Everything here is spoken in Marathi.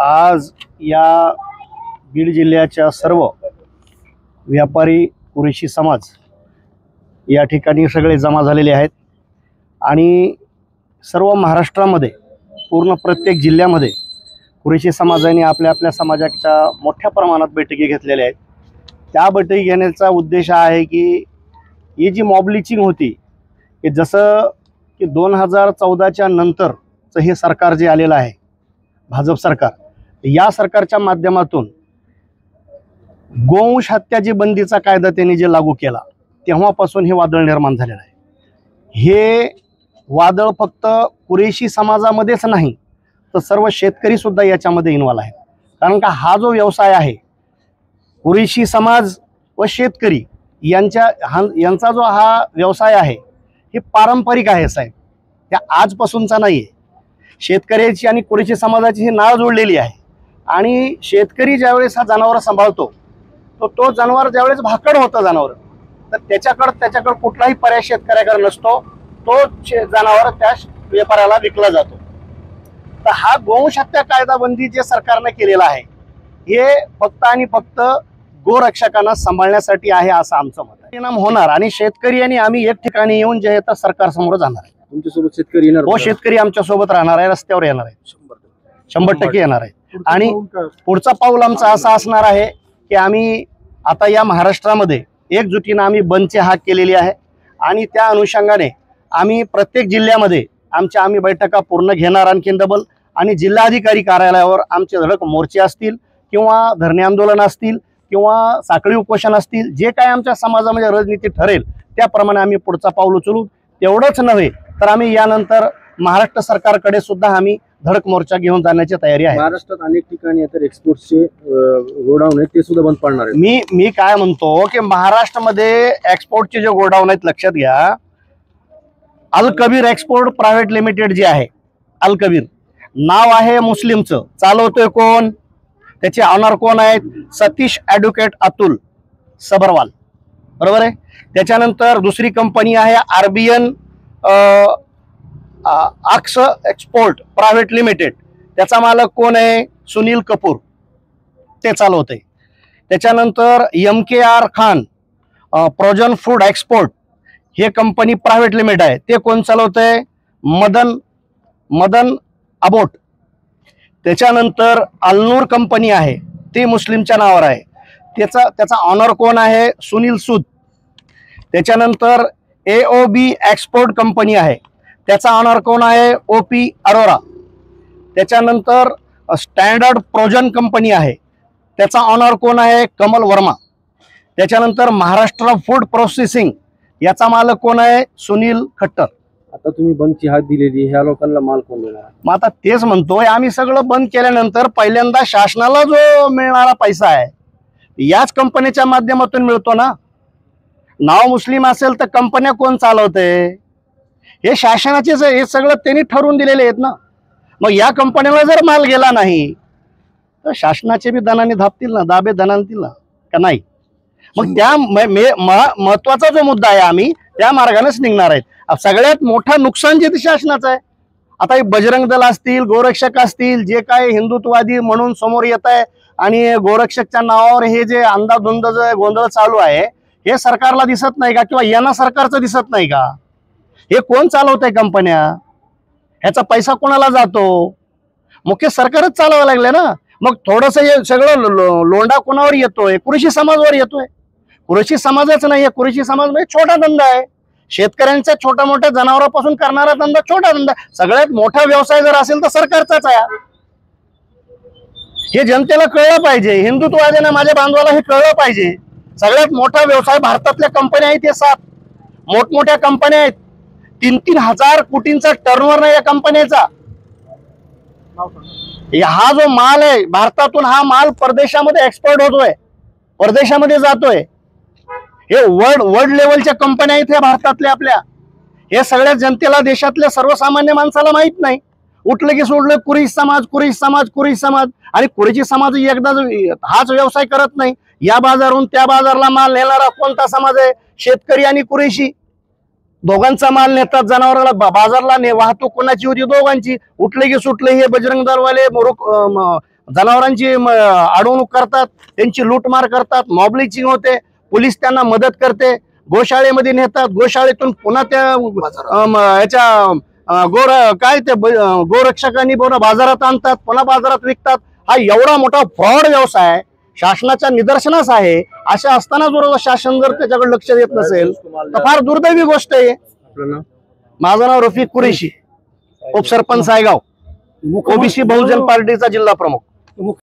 आज या बीड जिल्ह्याच्या सर्व व्यापारी कुरेशी समाज या ठिकाणी सगळे जमा झालेले आहेत आणि सर्व महाराष्ट्रामध्ये पूर्ण प्रत्येक जिल्ह्यामध्ये कुरेशी समाजाने आपल्या आपल्या समाजाच्या मोठ्या प्रमाणात बैठकी घेतलेल्या आहेत। त्या बैठकी घेण्याचा उद्देश आहे की ही जी मॉब लिचिंग होती की जसं की 2014च्या नंतरचं हे सरकार जे आलेलं आहे भाजप सरकार, या सरकारच्या माध्यमातून गोवंश हत्या जी बंदीचा कायदा त्यांनी जे लागू केला तेव्हापासून हे वादळ निर्माण झालेलं आहे। हे वादळ फक्त कुरेशी समाजामध्येच नाही तर सर्व शेतकरी सुद्धा याच्यामध्ये इन्वॉल्व आहेत। कारण का हा जो व्यवसाय आहे कुरेशी समाज व शेतकरी यांचा जो हा व्यवसाय आहे हे पारंपरिक आहे साहेब, त्या आजपासूनचा नाही आहे। शेतकऱ्याची आणि कुरेशी समाजाची ही नाळ जोडलेली आहे आणि शेतकरी ज्यावेळेस हा जनावर सांभाळतो तो जनावर ज्यावेळेस भाकड होतं जनावर तर त्याच्याकडे कुठलाही पर्याय शेतकऱ्याकडे नसतो, तो जनावर त्या व्यापाऱ्याला विकला जातो। तर हा गोवंश हत्या कायदाबंदी जे सरकारने केलेला आहे हे फक्त आणि फक्त गोरक्षकांना सांभाळण्यासाठी आहे असं आमचं मत आहे। परिणाम होणार आणि शेतकरी आणि आम्ही एक ठिकाणी येऊन जे आता सरकार समोर जाणार आहे। तुमच्यासोबत शेतकरी येणार? हो, शेतकरी आमच्या सोबत राहणार आहे, रस्त्यावर येणार आहे, 100% येणार आहे। आणि पुढचा पाऊल आमचा असा असणार आहे की आम्ही आता या महाराष्ट्रामध्ये एकजुटीने आम्ही बंदची हाक केलेली आहे आणि त्या अनुषंगाने आम्ही प्रत्येक जिल्ह्यामध्ये आम्ही बैठका पूर्ण घेणार आणखीन डबल, आणि जिल्हाधिकारी कार्यालयावर आमचे धडक मोर्चे असतील किंवा धरणे आंदोलन असतील किंवा साखळी उपोषण असतील, जे काय आमच्या समाजामध्ये रणनीती ठरेल त्याप्रमाणे आम्ही पुढचा पाऊल उचलू। तेवढंच नव्हे तर आम्ही यानंतर महाराष्ट्र सरकारकडे सुद्धा आम्ही धडक मोर्चा घेऊन जाण्याची तयारी आहे। महाराष्ट्रात अनेक ठिकाणी आता एक्सपोर्टचे गोडाऊन आहेत ते सुद्धा बंद पाडणार आहे। मी काय म्हणतो की महाराष्ट्रामध्ये एक्सपोर्टचे जे गोडाऊन आहेत लक्षात घ्या, अल कबीर एक्सपोर्ट प्रायव्हेट लिमिटेड जे आहे, अल कबीर नाव आहे मुस्लिमचं, चालवतोय कोण, त्याचे ऑनर कोण आहेत, सतीश ॲडव्होकेट अतुल सबरवाल, बरोबर आहे। त्याच्यानंतर दुसरी कंपनी आहे आरबीएन अक्स एक्सपोर्ट प्रायव्हेट लिमिटेड, त्याचा मालक कोण आहे, सुनील कपूर, ते चालवते। त्याच्यानंतर MKR खान प्रोजन फूड एक्सपोर्ट हे कंपनी प्रायव्हेट लिमिटेड आहे, ते कोण चालवते, मदन अबोट। त्याच्यानंतर अलनूर कंपनी आहे, ते मुस्लिमच्या नावावर आहे, त्याचा ऑनर कोण आहे, सुनील सूद। त्याच्यानंतर AOB एक्सपोर्ट कंपनी आहे, त्याचा ऑनर कोण आहे, OP अरोरा। त्याच्यानंतर स्टँडर्ड प्रोजन कंपनी आहे, त्याचा ऑनर कोण आहे, कमल वर्मा। त्याच्यानंतर महाराष्ट्र फूड प्रोसेसिंग याचा मालक कोण आहे, सुनील खट्टर। आता तुम्ही बंदची हाक दिलेली, ह्या लोकांना माल कोण देणार? मग आता तेच म्हणतोय, आम्ही सगळं बंद केल्यानंतर पहिल्यांदा शासनाला जो मिळणारा पैसा आहे याच कंपनीच्या माध्यमातून मिळतो ना। नाव मुस्लिम असेल तर कंपन्या कोण चालवते, हे शासनाचेच, हे सगळं त्यांनी ठरवून दिलेले आहेत ना। मग या कंपनीला जर माल गेला नाही तर शासनाचे बी धनाने धापतील ना, दाबे धनातील ना का नाही। मग त्या महत्वाचा जो मुद्दा आहे आम्ही त्या मार्गानेच निघणार आहेत। सगळ्यात मोठं नुकसान जे ते शासनाचं आहे। आता हे बजरंग दल असतील, गोरक्षक असतील, जे काय हिंदुत्ववादी म्हणून समोर येत आहे आणि गोरक्षकच्या नावावर हे जे अंधाधुंद जे गोंधळ चालू आहे हे सरकारला दिसत नाही का, किंवा यांना सरकारचं दिसत नाही का, हे कोण चालवत आहे कंपन्या, ह्याचा पैसा कोणाला जातो, मुख्य सरकारच चालवायला लागले ना। मग थोडंसं हे सगळं लोंढा कोणावर येतोय, कुरेशी समाजावर येतोय। कुरेशी समाजच नाही, कुरेशी समाज म्हणजे छोटा धंदा आहे, शेतकऱ्यांचा छोट्या मोठ्या जनावरांपासून करणारा धंदा छोटा धंदा। सगळ्यात मोठा व्यवसाय जर असेल तर सरकारचाच आहे। हे जनतेला कळलं पाहिजे, हिंदुत्ववाद्यांना माझ्या बांधवाला हे कळलं पाहिजे। सगळ्यात मोठा व्यवसाय भारतातल्या कंपन्या आहेत, हे 7 मोठमोठ्या कंपन्या आहेत, 3-3 हजार कोटींचा टर्नओव्हर नाही या कंपन्याचा। हा जो माल आहे भारतातून, हा माल परदेशामध्ये एक्सपोर्ट होतोय, परदेशामध्ये जातोय। हे वर्ल्ड लेवलच्या कंपन्या आहेत ह्या भारतातल्या आपल्या, हे सगळ्या जनतेला, देशातल्या सर्वसामान्य माणसाला माहित नाही। उठलं की सोडलं कुरेशी समाज, कुरेशी समाज, कुरेशी समाज, आणि कुरेशी समाज एकदा हाच व्यवसाय करत नाही। या बाजारून त्या बाजारला माल नेणारा कोणता समाज आहे, शेतकरी आणि कुरेशी दोघांचा माल नेतात जनावराला बाजारला, वाहतूक कोणाची होती, दोघांची। उठले की सुटले हे बजरंग दलवाले जनावरांची अडवणूक करतात, त्यांची लूटमार करतात, मॉब लिंचिंग होते, पोलीस त्यांना मदत करते, गोशाळेमध्ये नेतात, गोशाळेतून पुन्हा त्या याच्या गोरक्षकांनी पुन्हा बाजारात आणतात, पुन्हा बाजारात विकतात. हा एवढा मोठा फ्रॉड व्यवसाय शासनाच्या निदर्शनास आहे. अशा असताना जर शासन जर त्याच्याकडे लक्ष देत नसेल तर फार दुर्दैवी गोष्ट आहे. आपलं नाव? माझं नाव रफिक कुरेशी, उपसरपंच सायगाव, ओबीसी बहुजन पार्टीचा जिल्हा प्रमुख.